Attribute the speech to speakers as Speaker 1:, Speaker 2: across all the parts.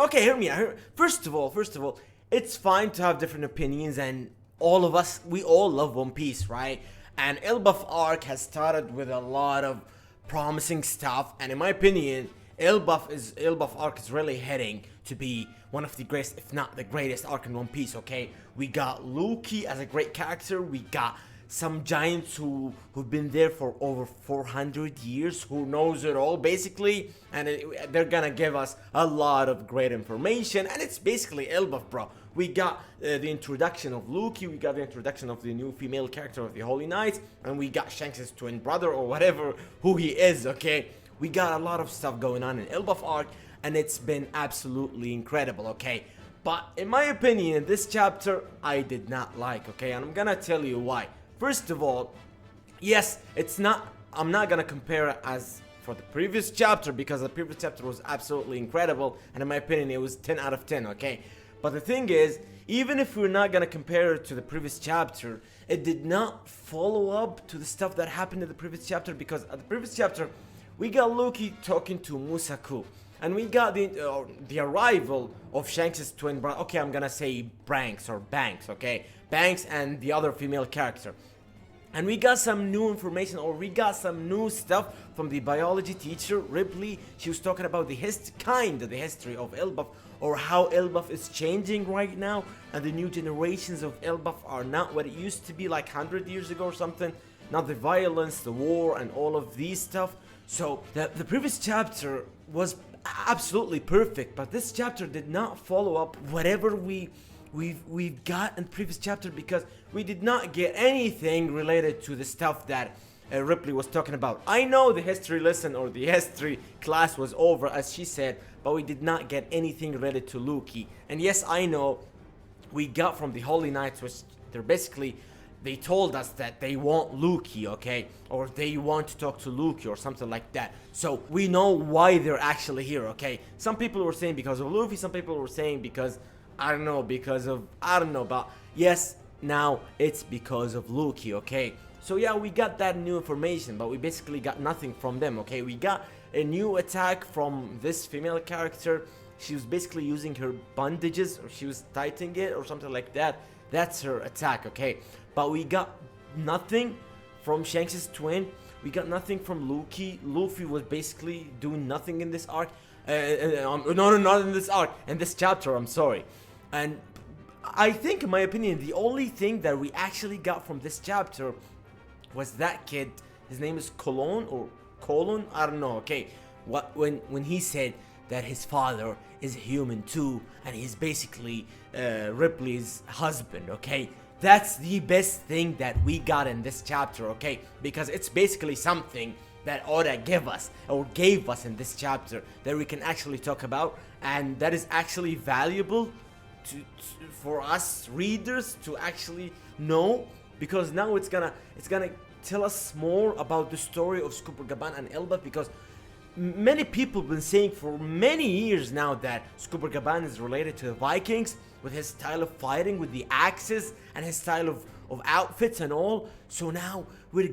Speaker 1: Okay, hear me out. First of all, it's fine to have different opinions, and all of us, we all love One Piece, right? And Elbaf arc has started with a lot of promising stuff, and in my opinion, Elbaf arc is really heading to be one of the greatest, if not the greatest arc in One Piece. Okay, we got Luffy as a great character. We got some giants who've been there for over 400 years, who knows it all basically, and they're gonna give us a lot of great information, and it's basically Elbaf, bro. We got the introduction of Luffy, we got the introduction of the new female character of the Holy Knights, and we got Shanks' twin brother or whatever who he is. Okay, we got a lot of stuff going on in Elbaf arc, and it's been absolutely incredible. Okay, but in my opinion, this chapter I did not like. Okay, and I'm gonna tell you why. First of all, yes, I'm not gonna compare it as for the previous chapter, because the previous chapter was absolutely incredible, and in my opinion it was 10 out of 10, okay? But the thing is, even if we're not gonna compare it to the previous chapter, it did not follow up to the stuff that happened in the previous chapter, because at the previous chapter, we got Luffy talking to Musaku, and we got the arrival of Shanks' twin brother. Okay, I'm gonna say Banks, okay? Banks and the other female character. And we got some new information, or we got some new stuff from the biology teacher, Ripley. She was talking about the history of Elbaf, or how Elbaf is changing right now, and the new generations of Elbaf are not what it used to be like 100 years ago or something. Not the violence, the war, and all of these stuff. So the previous chapter was absolutely perfect, but this chapter did not follow up whatever we've got in the previous chapter, because we did not get anything related to the stuff that Ripley was talking about. I know the history lesson or the history class was over, as she said, but we did not get anything related to Luffy. And yes, I know we got from the Holy Knights, which they told us that they want Luffy, okay? Or they want to talk to Luffy or something like that. So we know why they're actually here, okay? Some people were saying because of Luffy, some people were saying because I don't know, but yes, now it's because of Luffy, okay? So yeah, we got that new information, but we basically got nothing from them, okay? We got a new attack from this female character. She was basically using her bandages, or she was tightening it or something like that. That's her attack, okay? But we got nothing from Shanks' twin. We got nothing from Luffy. Luffy was basically doing nothing in this arc. No, not in this arc. In this chapter, I'm sorry. And I think, in my opinion, the only thing that we actually got from this chapter was that kid. His name is Cologne, I don't know, okay? When he said that his father is human too, and he's basically Ripley's husband, okay? That's the best thing that we got in this chapter, okay? Because it's basically something that Oda gave us in this chapter that we can actually talk about, and that is actually valuable for us readers to actually know, because now it's gonna tell us more about the story of Scuba Gaban and Elbaf, because many people have been saying for many years now that Scuba Gaban is related to the Vikings with his style of fighting with the axes and his style of outfits and all. So now we're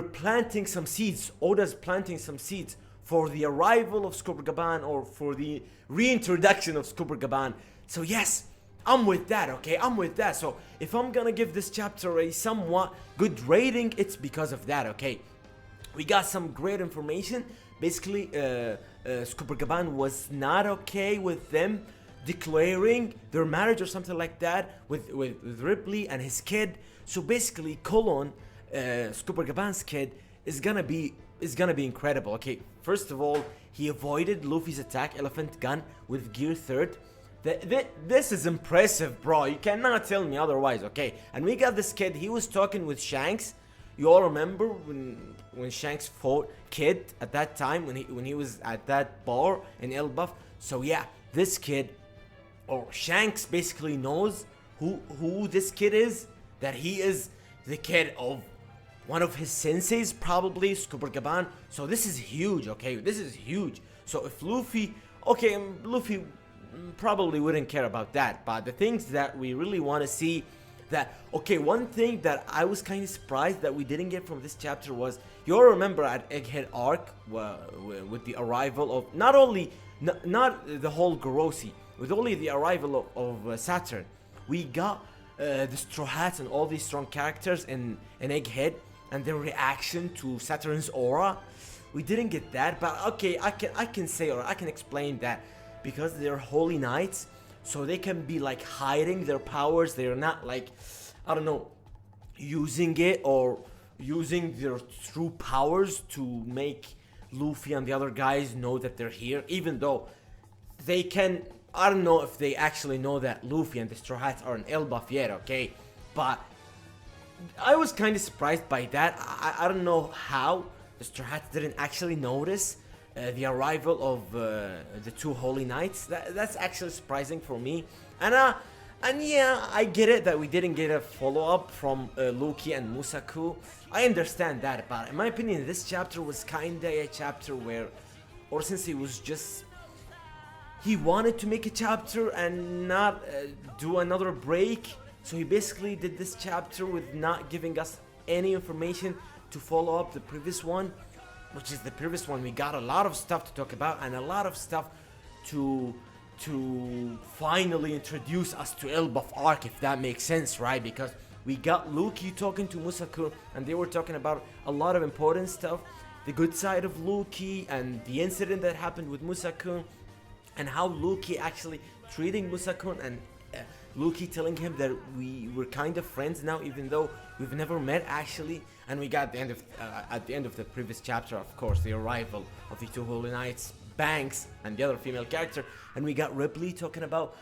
Speaker 1: planting some seeds. Oda's planting some seeds for the arrival of Scuba Gaban, or for the reintroduction of Scuba Gaban. So yes, I'm with that, okay? I'm with that. So if I'm gonna give this chapter a somewhat good rating, it's because of that, okay? We got some great information. Basically, Scuba Gaban was not okay with them declaring their marriage or something like that with Ripley and his kid. So basically, Cologne, Scuba Gaban's kid, is gonna be incredible. Okay, first of all, he avoided Luffy's attack elephant gun with gear 3rd. This is impressive, bro. You cannot tell me otherwise, okay? And we got this kid. He was talking with Shanks. You all remember when Shanks fought Kid at that time, when he was at that bar in Elbaf. So yeah, this kid, or Shanks, basically knows who this kid is. That he is the kid of one of his senseis, probably Scuba Gaban. So this is huge, okay? This is huge. So if Luffy probably wouldn't care about that, but the things that we really want to see, that, okay, one thing that I was kind of surprised that we didn't get from this chapter was, you all remember at Egghead arc with the arrival of not only not the whole Gorosi. With only the arrival of Saturn, we got the Straw Hats and all these strong characters in Egghead and their reaction to Saturn's aura. We didn't get that, but okay, I can say, or I can explain that because they're holy knights, so they can be like hiding their powers. They're not like, I don't know, using it or using their true powers to make Luffy and the other guys know that they're here, even though they can. I don't know if they actually know that Luffy and the Straw Hats are in Elbaf yet, okay? But I was kind of surprised by that. I don't know how the Straw Hats didn't actually notice the arrival of the two Holy Knights. That's actually surprising for me. And yeah, I get it that we didn't get a follow-up from Luki and Musaku. I understand that, but in my opinion, this chapter was kinda a chapter where Oda Sensei was just... he wanted to make a chapter and not do another break. So he basically did this chapter with not giving us any information to follow up the previous one. Which is the previous one, we got a lot of stuff to talk about and a lot of stuff to finally introduce us to Elbaf arc, if that makes sense, right? Because we got Luki talking to Musaku and they were talking about a lot of important stuff. The good side of Luki and the incident that happened with Musaku, and how Luki actually treating Musaku, and Luki telling him that we were kind of friends now, even though we've never met actually. And we got the end of at the end of the previous chapter, of course, the arrival of the two Holy Knights, Banks, and the other female character, and we got Ripley talking about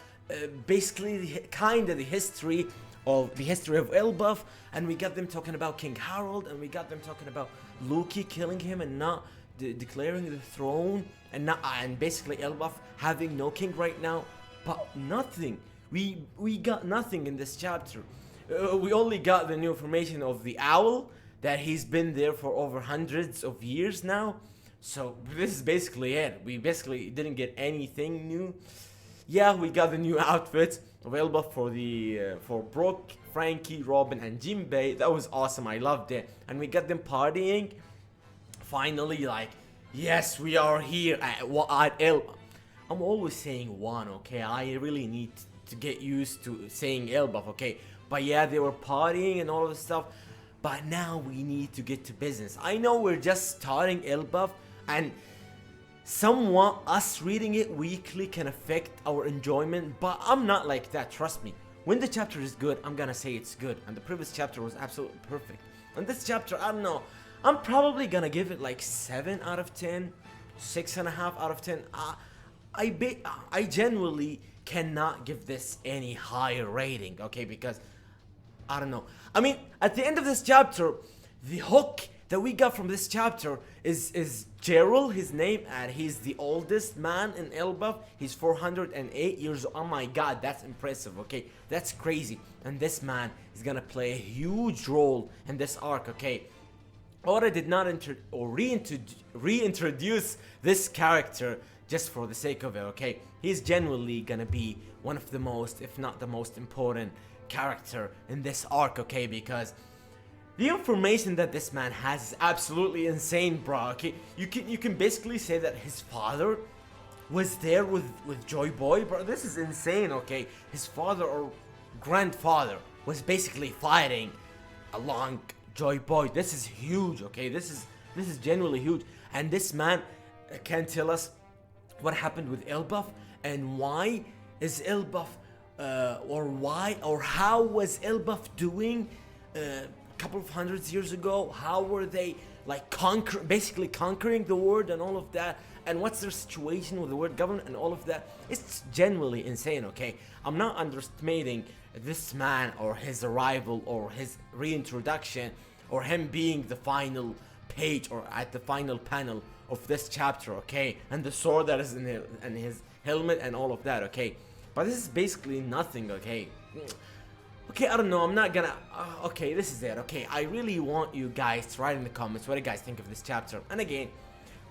Speaker 1: basically kind of the history of Elbaf, and we got them talking about King Harold, and we got them talking about Luki killing him and not declaring the throne, and basically Elbaf having no king right now, but nothing. We got nothing in this chapter. We only got the new information of the owl, that he's been there for over hundreds of years now. So this is basically it. We basically didn't get anything new. Yeah, we got the new outfits of Elbaf for Brooke, Frankie, Robin, and Jinbei. That was awesome. I loved it. And we got them partying. Finally, like, yes, we are here at Elbaf. I'm always saying one, okay? I really need to get used to saying Elbaf, okay? But yeah, they were partying and all of this stuff. But now we need to get to business. I know we're just starting Elbaf, and somewhat us reading it weekly can affect our enjoyment, but I'm not like that, trust me. When the chapter is good, I'm gonna say it's good, and the previous chapter was absolutely perfect. And this chapter, I don't know, I'm probably gonna give it like 7 out of 10, 6.5 out of 10. I genuinely cannot give this any higher rating, okay, because I don't know. I mean, at the end of this chapter, the hook that we got from this chapter is Gerald, his name, and he's the oldest man in Elbaf. He's 408 years old. Oh my god, that's impressive, okay? That's crazy. And this man is gonna play a huge role in this arc, okay? Oda did not reintroduce this character just for the sake of it, okay? He's genuinely gonna be one of the most, if not the most important character in this arc, okay? Because the information that this man has is absolutely insane, bro, okay? You can basically say that his father was there with Joy Boy, bro. This is insane, okay? His father or grandfather was basically fighting along Joy Boy. This is huge, okay? This is genuinely huge. And this man can tell us what happened with Elbaf and why is Elbaf or how was Elbaf doing a couple of hundreds years ago? How were they like basically conquering the world and all of that? And what's their situation with the world government and all of that? It's genuinely insane, okay? I'm not underestimating this man or his arrival or his reintroduction or him being the final page or at the final panel of this chapter, okay? And the sword that is in his helmet and all of that, okay? But this is basically nothing, okay? Okay, I don't know, I'm not gonna... okay, this is it, okay? I really want you guys to write in the comments what you guys think of this chapter. And again,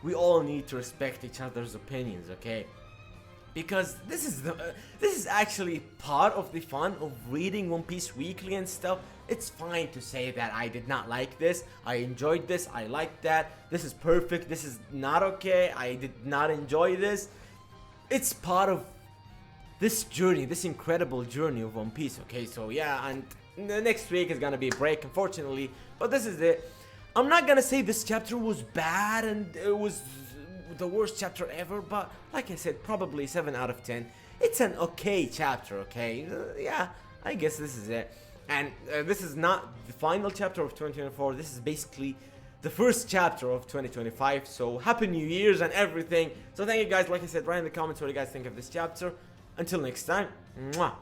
Speaker 1: we all need to respect each other's opinions, okay? Because this is actually part of the fun of reading One Piece weekly and stuff. It's fine to say that I did not like this, I enjoyed this, I liked that, this is perfect, this is not okay, I did not enjoy this. it's part of this journey, this incredible journey of One Piece. Okay, so yeah, and the next week is gonna be a break, unfortunately, but this is it. I'm not gonna say this chapter was bad and it was the worst chapter ever, but like I said, probably 7 out of 10. It's an okay chapter, okay? Yeah, I guess this is it. And this is not the final chapter of 2024. This is basically the first chapter of 2025. So happy New Year's and everything. So thank you guys. Like I said, write in the comments what you guys think of this chapter. Until next time, mwah.